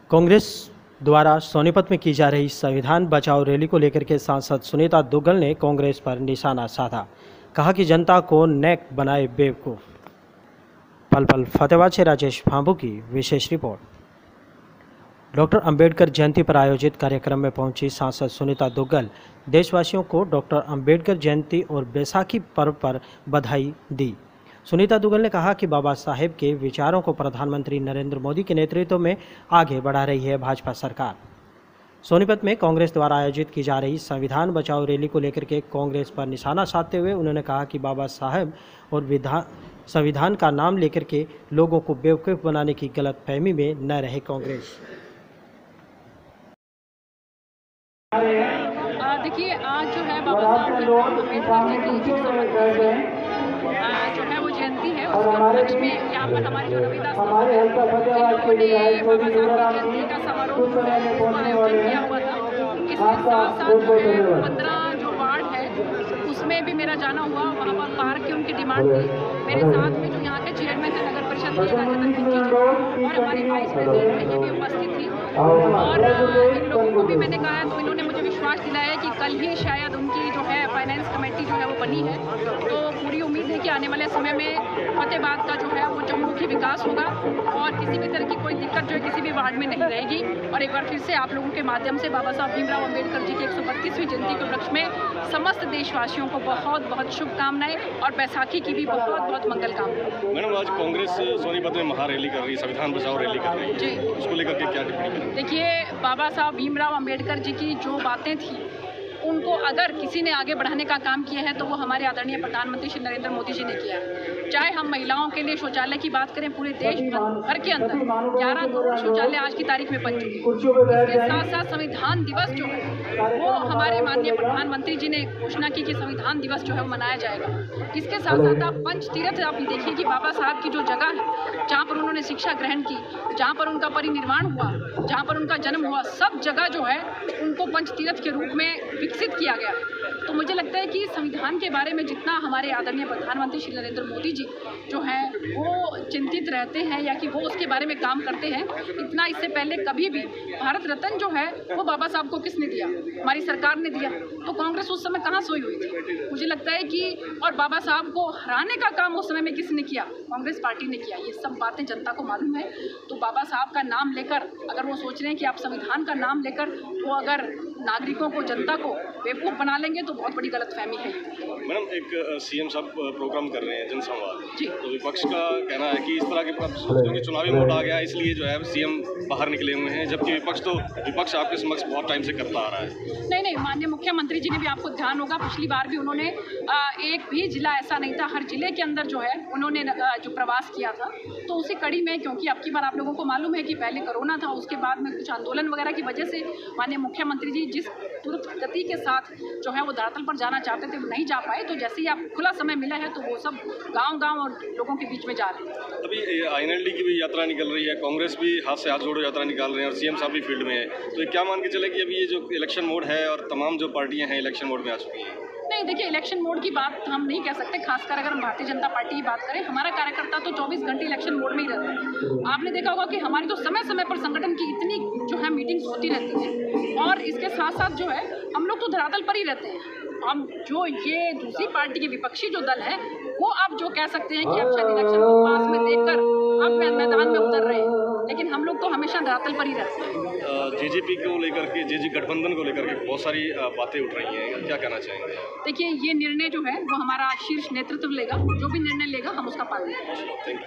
कांग्रेस द्वारा सोनीपत में की जा रही संविधान बचाओ रैली को लेकर के सांसद सुनीता दुग्गल ने कांग्रेस पर निशाना साधा। कहा कि जनता को नेक बनाए बेवकूफ़। पल पल फतेहाबाद से राजेश भांबू की विशेष रिपोर्ट। डॉक्टर अंबेडकर जयंती पर आयोजित कार्यक्रम में पहुंची सांसद सुनीता दुग्गल देशवासियों को डॉक्टर अंबेडकर जयंती और बैसाखी पर्व पर बधाई दी। सुनीता दुग्गल ने कहा कि बाबा साहेब के विचारों को प्रधानमंत्री नरेंद्र मोदी के नेतृत्व में आगे बढ़ा रही है भाजपा सरकार। सोनीपत में कांग्रेस द्वारा आयोजित की जा रही संविधान बचाओ रैली को लेकर के कांग्रेस पर निशाना साधते हुए उन्होंने कहा कि बाबा साहेब और संविधान का नाम लेकर के लोगों को बेवकूफ़ बनाने की गलतफहमी में न रहे कांग्रेस। देखिए, आज जो है बाबा साहब अम्बेडकर जी की जो है वो जयंती है, उसके उपलक्ष्य में यहाँ पर हमारे जो रविदास लोगों ने बाबा साहब की जयंती का समारोह आयोजन किया हुआ था। इसके साथ साथ जो है 15 जो वार्ड है उसमें भी मेरा जाना हुआ। वहाँ पर पार्क की उनकी डिमांड थी। मेरे साथ में जो यहाँ के चेयरमैन है नगर परिषद के और हमारी वाइस प्रेसिडेंट है, ये भी उपस्थित थी। और इन लोगों को भी मैंने कहा है, तो इन्होंने मुझे विश्वास दिलाया कि कल ही शायद उनकी जो है फाइनेंस कमेटी जो है वो बनी है। तो पूरी उम्मीद है कि आने वाले समय में फतेहाबाद का जो है वो चहुमुखी विकास होगा और किसी भी तरह की कोई दिक्कत जो है किसी भी वार्ड में नहीं रहेगी। और एक बार फिर से आप लोगों के माध्यम से बाबा साहब भीमराव अम्बेडकर जी की 132वीं जयंती के उपलक्ष्य में समस्त देशवासियों को बहुत बहुत शुभकामनाएं और बैसाखी की भी बहुत बहुत मंगल कामनाएं। मैडम, आज कांग्रेस सोनीपत में महारैली कर रही है, संविधान बचाओ रैली कर रही है जी, उसको लेकर के क्या टिप्पणी करें? देखिए, बाबा साहब भीमराव अम्बेडकर जी की जो बातें थी उनको अगर किसी ने आगे बढ़ाने का काम किया है तो वो हमारे आदरणीय प्रधानमंत्री श्री नरेंद्र मोदी जी ने किया है। चाहे हम महिलाओं के लिए शौचालय की बात करें, पूरे देश भर के अंदर 11 करोड़ शौचालय आज की तारीख में बन चुके हैं। इसके साथ साथ संविधान दिवस जो है वो हमारे माननीय प्रधानमंत्री जी ने घोषणा की कि संविधान दिवस जो है वो मनाया जाएगा। इसके साथ साथ आप पंचतीर्थ आप देखिए कि बाबा साहब की जो जगह है जहाँ पर उन्होंने शिक्षा ग्रहण की, जहाँ पर उनका परिनिर्वाण हुआ, जहाँ पर उनका जन्म हुआ, सब जगह जो है उनको पंचतीर्थ के रूप में विकसित किया गया है। तो मुझे लगता है कि संविधान के बारे में जितना हमारे आदरणीय प्रधानमंत्री श्री नरेंद्र मोदी जी जो हैं वो चिंतित रहते हैं या कि वो उसके बारे में काम करते हैं, इतना इससे पहले कभी भी भारत रत्न जो है वो बाबा साहब को किसने दिया? हमारी सरकार ने दिया। तो कांग्रेस उस समय कहाँ सोई हुई थी? मुझे लगता है कि और बाबा साहब को हराने का काम उस समय में किसने किया? कांग्रेस पार्टी ने किया। ये सब बातें जनता को मालूम है। तो बाबा साहब का नाम लेकर अगर वो सोच रहे हैं कि आप संविधान का नाम लेकर वो अगर नागरिकों को, जनता को बेवकूफ़ बना लेंगे तो बहुत बड़ी गलतफहमी है। मैडम, एक सीएम साहब प्रोग्राम कर रहे हैं जनसंवाद, तो विपक्ष का कहना है कि इस तरह के क्योंकि चुनावी मोड आ गया इसलिए जो है सीएम बाहर निकले हुए हैं, जबकि विपक्ष आपके समक्ष बहुत टाइम से करता आ रहा है। नहीं, माननीय मुख्यमंत्री जी ने भी, आपको ध्यान होगा, पिछली बार भी उन्होंने एक भी जिला ऐसा नहीं था, हर जिले के अंदर जो है उन्होंने जो प्रवास किया था। तो उसी कड़ी में, क्योंकि अब की बार आप लोगों को मालूम है कि पहले कोरोना था, उसके बाद में कुछ आंदोलन वगैरह की वजह से माननीय मुख्यमंत्री जी जिस तुरंत गति के साथ जो है वो धरातल पर जाना चाहते थे वो नहीं जा पाए। तो जैसे ही आप खुला समय मिला है तो वो सब गांव और लोगों के बीच में जा रहे हैं। अभी आईएनएलडी की भी यात्रा निकल रही है, कांग्रेस भी हाथ से हाथ जोड़ो यात्रा निकाल रहे हैं और सीएम साहब भी फील्ड में है। तो क्या मान के चले कि अभी ये जो इलेक्शन मोड है और तमाम जो पार्टियां हैं इलेक्शन मोड में आ चुकी हैं? नहीं, देखिए, इलेक्शन मोड की बात हम नहीं कह सकते, खासकर अगर हम भारतीय जनता पार्टी की बात करें। हमारा कार्यकर्ता तो 24 घंटे इलेक्शन मोड में ही रहता है। आपने देखा होगा कि हमारी तो समय समय पर संगठन की इतनी जो है मीटिंग्स होती रहती हैं और इसके साथ साथ जो है हम लोग तो धरातल पर ही रहते हैं। हम जो ये दूसरी पार्टी के विपक्षी जो दल है वो आप जो कह सकते हैं कि अब शायद इलेक्शन को पास में देखकर अब मैदान में उतर रहे हैं, लेकिन हम लोग तो हमेशा धरातल पर ही रहते हैं। जेजेपी को लेकर के, जेजे गठबंधन को लेकर के बहुत सारी बातें उठ रही हैं, क्या कहना चाहेंगे? देखिए, ये निर्णय जो है वो हमारा शीर्ष नेतृत्व लेगा, जो भी निर्णय लेगा हम उसका पालन करेंगे।